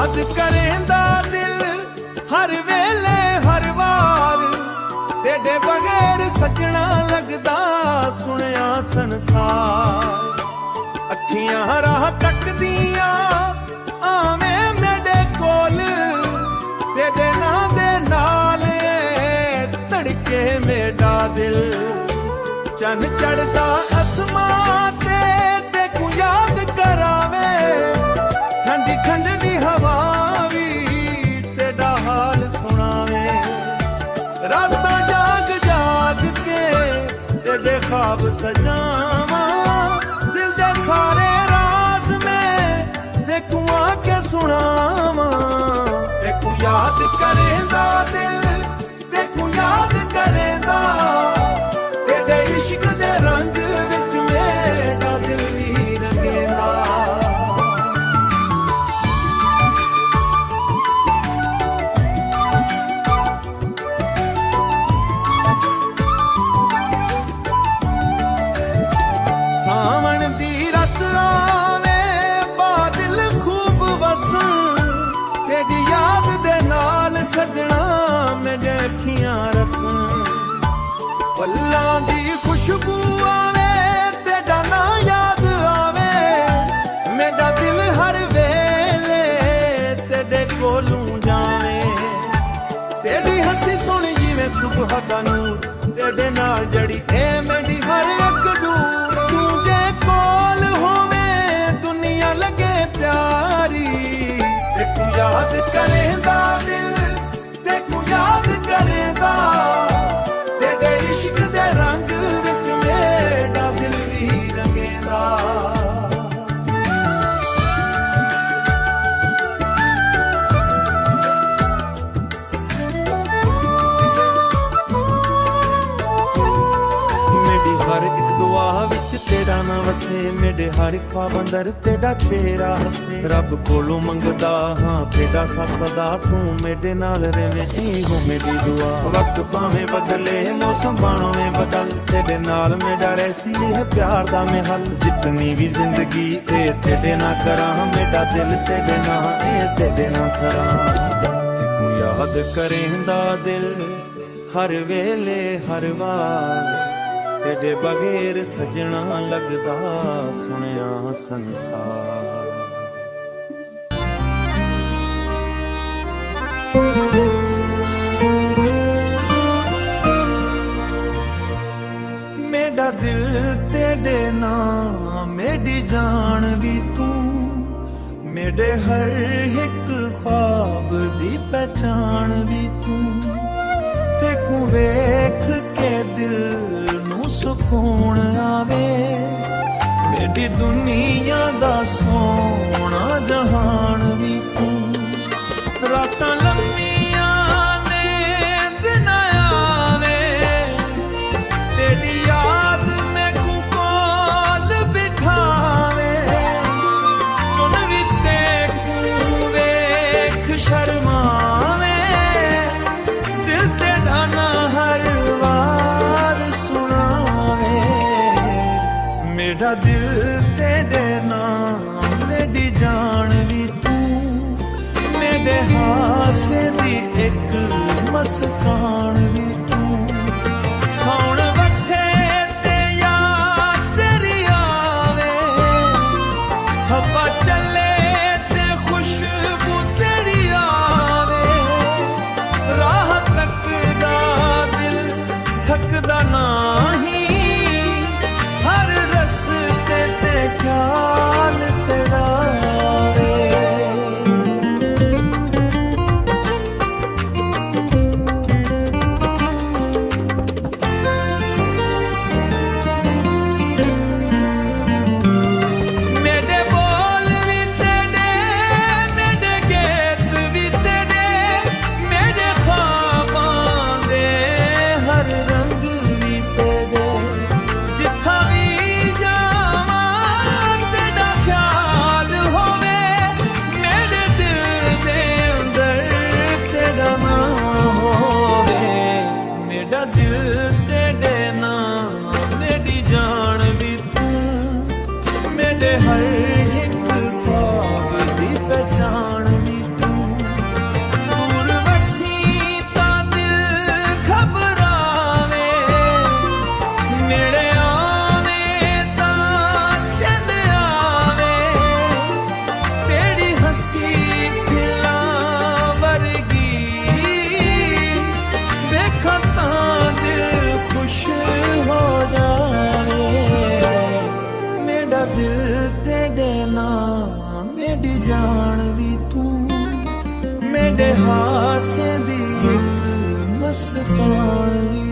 याद करेंदा दिल हर वेले हर वार, तेरे बगैर सजना लगदा सुनिया संसार। अखियां राह तकदियां आवें मेरे कोल, तेरे नां दे नाल धड़के मेरा दिल। चन चढ़दा आसमां ते तेकू याद करावे, ठंडी ठंडी हवा भी तेरा हाल सुनावे। रातां जाग जाग के तेरे ख्वाब सजावा, दिल दे सारे राज में तेकू आके सुनावा। तेकू याद करेंदा दिल, तेकू याद करेंदा, तेरे इश्क दे रंग विच मेरा दिल भी रंगेंदा। सावन दी रत आवे बादल खूब वसन, तेरी याद दे नाल सजना मेरे अखियां रसन। फुल्लां दी खुशबू आवे तेरा ना याद आवे, मेरा दिल हर वेले तेरे कोलू जावे। तेरी हंसी सुन जिवें सुबह दा नूर, तेरे नाल जड़ी ए मेरी हर एक डूर। तू जे कोल होवे दुनिया लगे प्यारी, तेकू याद करेंदा दिल, तेकू याद करेंदा, तेरे इश्क दे रंग विच मेरा दिल भी रंगेंदा। मेरी हर एक दुआ विच तेरा ना वसे, मेरे हर ख्वाब अंदर तेरा चेहरा हसे। रब कोलों मंगदा हाँ तेरा सदा, तू मेरे नाल रहे एहो मेरी दुआ। वक्त भावें बदले मौसम भावें बदल, तेरे नाल मेरा रहसी है प्यार दा महल। जितनी भी जिंदगी ए तेरे ना करा, मेरा दिल तेरे ना ए तेरे ना करा। तेकू याद करेंदा दिल हर वेले हर वार, तेरे बगैर सजना लगदा सुनिया संसार। मेरा दिल तेरे नाम मेरी जान भी तू, मेरे हर एक ख्वाब दी पहचान भी तू। तेकू वेख के दिल सुकून आवे, मेरी दुनिया दा सोना जहान भी तू। रातां लम्मियां ने दिन आवे, तेरी याद मैकू कोल बिठावे। चुन भी तेकू वेख शर्मावे, दिल तेरा ना हर मेरा दिल तेरे नाम मेरी जान भी तू। मेरे हासे दी एक मस्कान भी तू। सौण वसे ते याद तेरी आवे, हवा चले ते खुशबू तेरी आवे। राह तकदा दिल थकदा नाही, हर रस्ते ते ख्याल तेरा आवे। मेरा दिल तेरे नाम मेरी जान भी तू मेरे हासे दी एक मस्तान भी